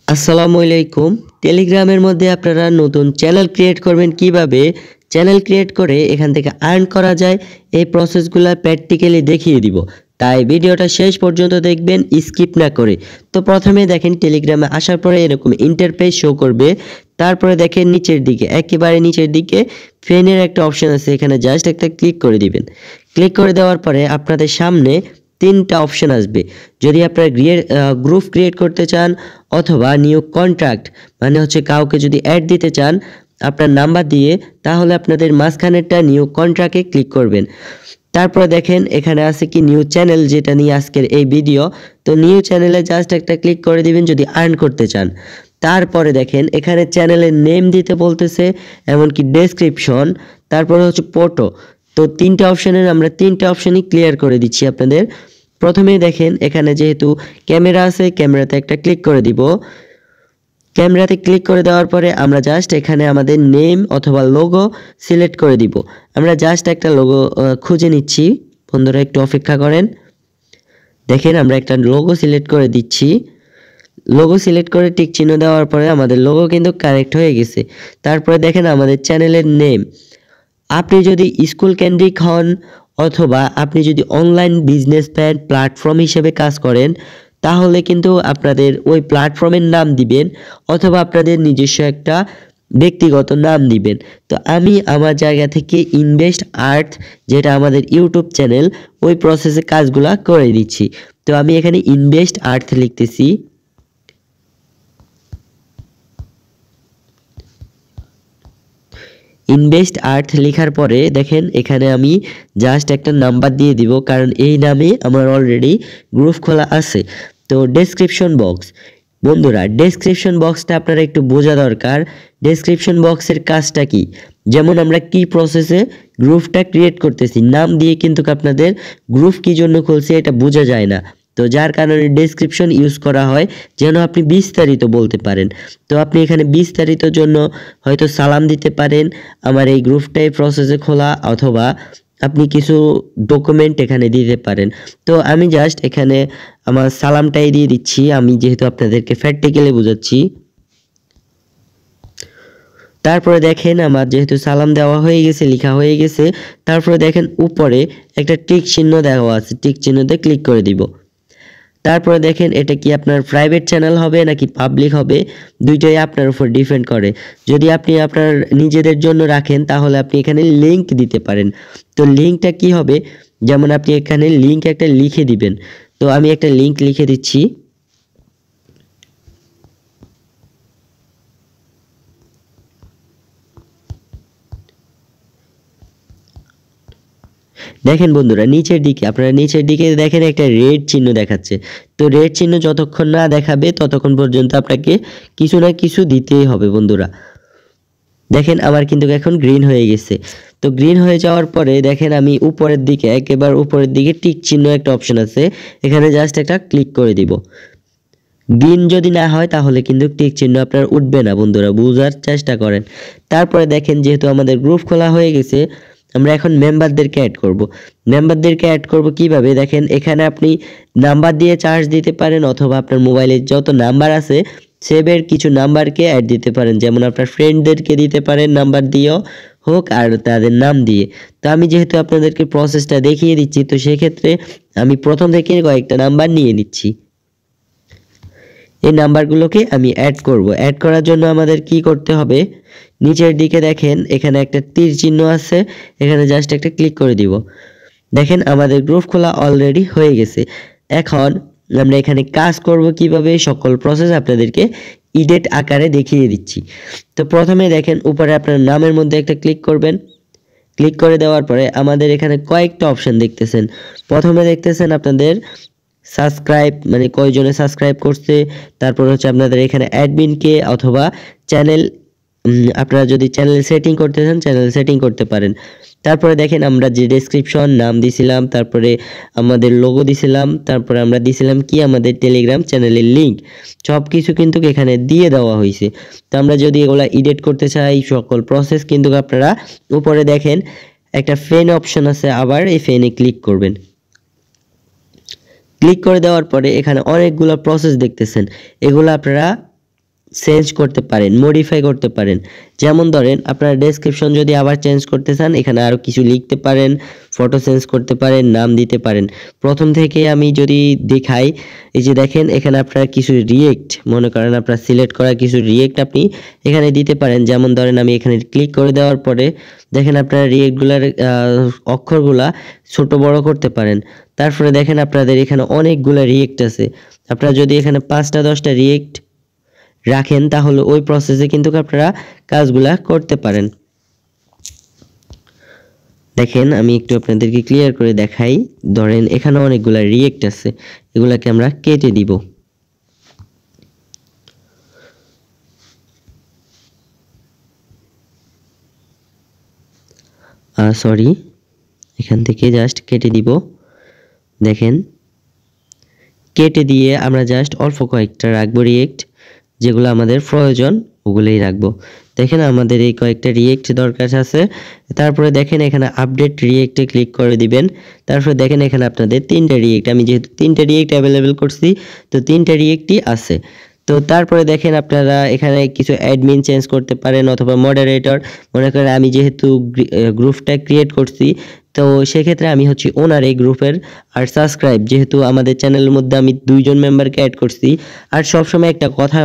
আসসালামু আলাইকুম। টেলিগ্রামের মধ্যে আপনারা নতুন চ্যানেল ক্রিয়েট করবেন কিভাবে, চ্যানেল ক্রিয়েট করে এখান থেকে আর্ন করা যায় এই প্রসেসগুলো প্র্যাকটিক্যালি দেখিয়ে দিব। তাই ভিডিওটা শেষ পর্যন্ত দেখবেন স্কিপ না করে। তো প্রথমে দেখেন টেলিগ্রামে আসার পরে এরকম ইন্টারফেস শো করবে। তারপরে দেখেন নিচের দিকে একেবারে নিচের দিকে ফ্রেন্ডের একটা অপশন আছে, এখানে জাস্ট একটা ক্লিক করে দিবেন। ক্লিক করে দেওয়ার পরে আপনাদের সামনে তিনটা অপশন আসবে। যদি আপনারা গ্রুপ ক্রিয়েট করতে চান অথবা নিউ কন্ট্রাক্ট মানে হচ্ছে কাউকে যদি অ্যাড দিতে চান আপনার নাম্বার দিয়ে, তাহলে আপনাদের মাঝখানেরটা নিউ কন্ট্রাক্টে ক্লিক করবেন। তারপরে দেখেন এখানে আছে কি নিউ চ্যানেল, যেটা নিয়ে আজকের এই ভিডিও। তো নিউ চ্যানেলে জাস্ট একটা ক্লিক করে দিবেন যদি আর্ন করতে চান। তারপরে দেখেন এখানে চ্যানেলের নেম দিতে বলতেছে, এমনকি ডেসক্রিপশন, তারপরে হচ্ছে ফটো। তো তিনটা অপশনের আমরা তিনটা অপশনই ক্লিয়ার করে দিচ্ছি আপনাদের। প্রথমে দেখেন এখানে যেহেতু ক্যামেরা আছে, ক্যামেরাতে একটা ক্লিক করে দিব। ক্যামেরাতে ক্লিক করে দেওয়ার পরে আমরা জাস্ট এখানে আমাদের নেম অথবা লোগো সিলেক্ট করে দিব। আমরা জাস্ট একটা লোগো খুঁজে নিচ্ছি, বন্ধুরা একটু অপেক্ষা করেন। দেখেন আমরা একটা লোগো সিলেক্ট করে দিচ্ছি। লোগো সিলেক্ট করে টিক চিহ্ন দেওয়ার পরে আমাদের লোগো কিন্তু কানেক্ট হয়ে গেছে। তারপরে দেখেন আমাদের চ্যানেলের নেম। আপনি যদি স্কুল কেন্দ্রিক হন অথবা আপনি যদি অনলাইন বিজনেস প্ল্যাটফর্ম হিসেবে কাজ করেন, তাহলে কিন্তু আপনাদের ওই প্ল্যাটফর্মের নাম দিবেন অথবা আপনাদের নিজস্ব একটা ব্যক্তিগত নাম দিবেন। তো আমি আমার জায়গা থেকে ইনভেস্ট আর্থ, যেটা আমাদের ইউটিউব চ্যানেল, ওই প্রসেসে কাজগুলা করে দিচ্ছি। তো আমি এখানে ইনভেস্ট আর্থ লিখতেছি। ইনভেস্ট আর্থ লেখার পরে দেখেন এখানে আমি জাস্ট একটা নাম্বার দিয়ে দিব, কারণ এই নামে আমার অলরেডি গ্রুপ খোলা আছে। তো ডেসক্রিপশন বক্স, বন্ধুরা ডেসক্রিপশন বক্সটা আপনারা একটু বোঝা দরকার। ডেসক্রিপশন বক্সের কাজটা কি, যেমন আমরা কি প্রসেসে গ্রুপটা ক্রিয়েট করতেছি, নাম দিয়ে কিন্তু আপনাদের গ্রুপ কি জন্য খুলছে এটা বোঝা যায় না। তো যার কারণে ডেসক্রিপশন ইউজ করা হয় যেন আপনি বিস্তারিত বলতে পারেন। তো আপনি এখানে বিস্তারিত জন্য হয়তো সালাম দিতে পারেন আমার এই গ্রুপটাই প্রসেসে খোলা, অথবা আপনি কিছু ডকুমেন্ট এখানে দিতে পারেন। তো আমি জাস্ট এখানে আমার সালামটাই দিয়ে দিচ্ছি, আমি যেহেতু আপনাদেরকে প্র্যাকটিক্যালি বোঝাচ্ছি। তারপরে দেখেন আমার যেহেতু সালাম দেওয়া হয়ে গেছে, লেখা হয়ে গেছে, তারপরে দেখেন উপরে একটা টিক চিহ্ন দেওয়া আছে, টিক চিহ্নতে ক্লিক করে দিব। তারপরে দেখেন এটা কি আপনার প্রাইভেট চ্যানেল হবে নাকি পাবলিক হবে, দুইটাই আপনার উপর ডিপেন্ড করে। যদি আপনি আপনার নিজেদের জন্য রাখেন তাহলে আপনি এখানে লিংক দিতে পারেন। তো লিংকটা কি হবে, যেমন আপনি এখানে লিংক একটা লিখে দিবেন। তো আমি একটা লিংক লিখে দিচ্ছি। দেখেন বন্ধুরা নিচের দিকে, আপনারা নিচের দিকে দেখেন একটা রেড চিহ্ন দেখাচ্ছে। তো রেড চিহ্ন যতক্ষণ না দেখাবে ততক্ষণ পর্যন্ত আপনাকে কিছু না কিছু দিতেই হবে বন্ধুরা। দেখেন আমার কিন্তু এখন গ্রিন হয়ে গেছে। তো গ্রিন হয়ে যাওয়ার পরে দেখেন আমি উপরের দিকে, একেবারে উপরের দিকে টিক চিহ্ন একটা অপশন আছে, এখানে জাস্ট একটা ক্লিক করে দিব। গ্রিন যদি না হয় তাহলে কিন্তু টিক চিহ্ন আপনার উঠবে না বন্ধুরা, বোঝার চেষ্টা করেন। তারপরে দেখেন যেহেতু আমাদের গ্রুপ খোলা হয়ে গেছে, আমরা এখন মেম্বারদেরকে অ্যাড করব। মেম্বারদেরকে অ্যাড করব কিভাবে, দেখেন এখানে আপনি নাম্বার দিয়ে চার্জ দিতে পারেন অথবা আপনার মোবাইলে যত নাম্বার আছে সেভের কিছু নাম্বারকে অ্যাড দিতে পারেন, যেমন আপনার ফ্রেন্ডদেরকে দিতে পারেন নাম্বার দিয়েও হোক আর তাদের নাম দিয়ে। তো আমি যেহেতু আপনাদেরকে প্রসেসটা দেখিয়ে দিচ্ছি, তো সেক্ষেত্রে আমি প্রথম থেকে কয়েকটা নাম্বার নিয়ে নিচ্ছি। এই নাম্বারগুলোকে আমি অ্যাড করব। অ্যাড করার জন্য আমাদের কি করতে হবে, নিচের দিকে দেখেন এখানে একটা তীর চিহ্ন আছে, এখানে জাস্ট একটা ক্লিক করে দিব। দেখেন আমাদের গ্রুপ খোলা অলরেডি হয়ে গেছে। এখন আমরা এখানে কাজ করব কিভাবে, সকল প্রসেস আপনাদেরকে ইডেট আকারে দেখিয়ে দিচ্ছি। তো প্রথমে দেখেন উপরে আপনার নামের মধ্যে একটা ক্লিক করবেন। ক্লিক করে দেওয়ার পরে আমাদের এখানে কয়েকটা অপশন দেখতেছেন। প্রথমে দেখতেছেন আপনাদের সাবস্ক্রাইব, মানে কয়জনে সাবস্ক্রাইব করছে, তারপর হচ্ছে আপনাদের এখানে অ্যাডমিনকে অথবা চ্যানেল, আপনারা যদি চ্যানেল সেটিং করতে চান চ্যানেল সেটিং করতে পারেন। তারপরে দেখেন আমরা যে ডেসক্রিপশন নাম দিছিলাম, তারপরে আমাদের লোগো দিছিলাম, তারপরে আমরা দিছিলাম কি আমাদের টেলিগ্রাম চ্যানেলের লিঙ্ক, সব কিছু কিন্তু এখানে দিয়ে দেওয়া হয়েছে। তো আমরা যদি এগুলা এডিট করতে চাই সকল প্রসেস কিন্তু আপনারা উপরে দেখেন একটা ফেন অপশন আছে, আবার এই ফেনে ক্লিক করবেন। ক্লিক করে দেওয়ার পরে এখানে অনেকগুলো প্রসেস দেখতেছেন, এগুলো আপনারা চেঞ্জ করতে পারেন, মডিফাই করতে পারেন। যেমন ধরেন আপনারা ডেসক্রিপশন যদি আবার চেঞ্জ করতে চান, এখানে আরও কিছু লিখতে পারেন, ফটো চেঞ্জ করতে পারেন, নাম দিতে পারেন। প্রথম থেকে আমি যদি দেখাই, এই যে দেখেন এখানে আপনারা কিছু রিয়েক্ট, মনে করেন আপনারা সিলেক্ট করা কিছু রিয়েক্ট আপনি এখানে দিতে পারেন। যেমন ধরেন আমি এখানে ক্লিক করে দেওয়ার পরে দেখেন আপনারা রিয়েক্টগুলার অক্ষরগুলা ছোট বড় করতে পারেন। তারপরে দেখেন আপনাদের এখানে অনেকগুলা রিয়েক্ট আছে। আপনারা যদি এখানে 5টা 10টা রিয়েক্ট রাখেন তাহলে ওই প্রসেসে কিন্তু আপনারা কাজগুলা করতে পারেন। দেখেন আমি একটু আপনাদেরকে ক্লিয়ার করে দেখাই। ধরেন এখানে অনেকগুলা রিয়েক্ট আছে, এগুলাকে আমরা কেটে দিব। সরি, এখান থেকে জাস্ট কেটে দিব। দেখেন কেটে দিয়ে আমরা জাস্ট অল্প কয়েকটা রাখবো রিয়েক্ট, যেগুলো আমাদের প্রয়োজন ওগুলোই রাখবো। দেখেন আমাদের এই কয়েকটা রিয়েক্ট দরকার আছে। তারপরে দেখেন এখানে আপডেট রিয়েক্টে ক্লিক করে দিবেন। তারপরে দেখেন এখানে আপনাদের 3টা রিয়েক্ট, আমি যেহেতু 3টা রিয়েক্ট অ্যাভেলেবেল করছি তো 3টা রিয়েক্টই আছে। তো তারপরে দেখেন আপনারা এখানে কিছু অ্যাডমিন চেঞ্জ করতে পারেন অথবা মডারেটর। মনে করেন আমি যেহেতু গ্রুপটা ক্রিয়েট করছি তো সেক্ষেত্রে আমি হচ্ছি ওনার এই গ্রুপের। আর সাবস্ক্রাইব, যেহেতু আমাদের চ্যানেলের মধ্যে আমি 2 জন মেম্বারকে অ্যাড করছি। আর সবসময় একটা কথা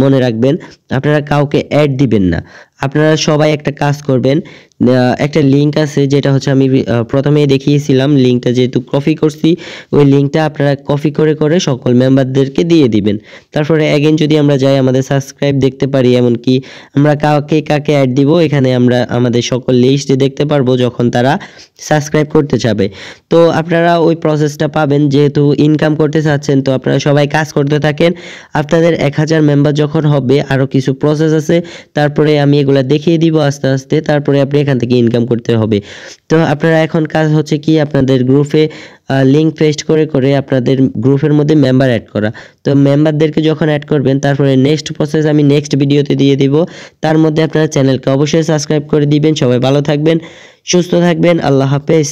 মনে রাখবেন, আপনারা কাউকে অ্যাড দিবেন না, আপনারা সবাই একটা কাজ করবেন। একটা লিঙ্ক আছে যেটা হচ্ছে আমি প্রথমেই দেখিয়েছিলাম, লিঙ্কটা যেহেতু কপি করছি ওই লিঙ্কটা আপনারা কপি করে করে সকল মেম্বারদেরকে দিয়ে দিবেন। তারপরে অ্যাগেন যদি আমরা যাই আমাদের সাবস্ক্রাইব দেখতে পারি, এমনকি আমরা কাকে কাকে অ্যাড দিব এখানে আমরা আমাদের সকল লিস্টে দেখতে পারবো যখন তারা সাবস্ক্রাইব করতে যাবে। তো আপনারা ওই প্রসেসটা পাবেন, যেহেতু ইনকাম করতে চাচ্ছেন তো আপনারা সবাই কাজ করতে থাকেন। আপনাদের 1000 মেম্বার যখন হবে আরও কিছু প্রসেস আছে, তারপরে আমি এগুলা দেখিয়ে দিব আস্তে আস্তে, তারপরে আপনি এখান থেকে ইনকাম করতে হবে। তো আপনারা এখন কাজ হচ্ছে কি আপনাদের গ্রুপে লিঙ্ক পেস্ট করে করে আপনাদের গ্রুপের মধ্যে মেম্বার অ্যাড করা। তো মেম্বারদেরকে যখন অ্যাড করবেন তারপরে নেক্সট প্রসেস আমি নেক্সট ভিডিওতে দিয়ে দিব। তার মধ্যে আপনারা চ্যানেলকে অবশ্যই সাবস্ক্রাইব করে দিবেন। সবাই ভালো থাকবেন, সুস্থ থাকবেন, আল্লাহ হাফেজ।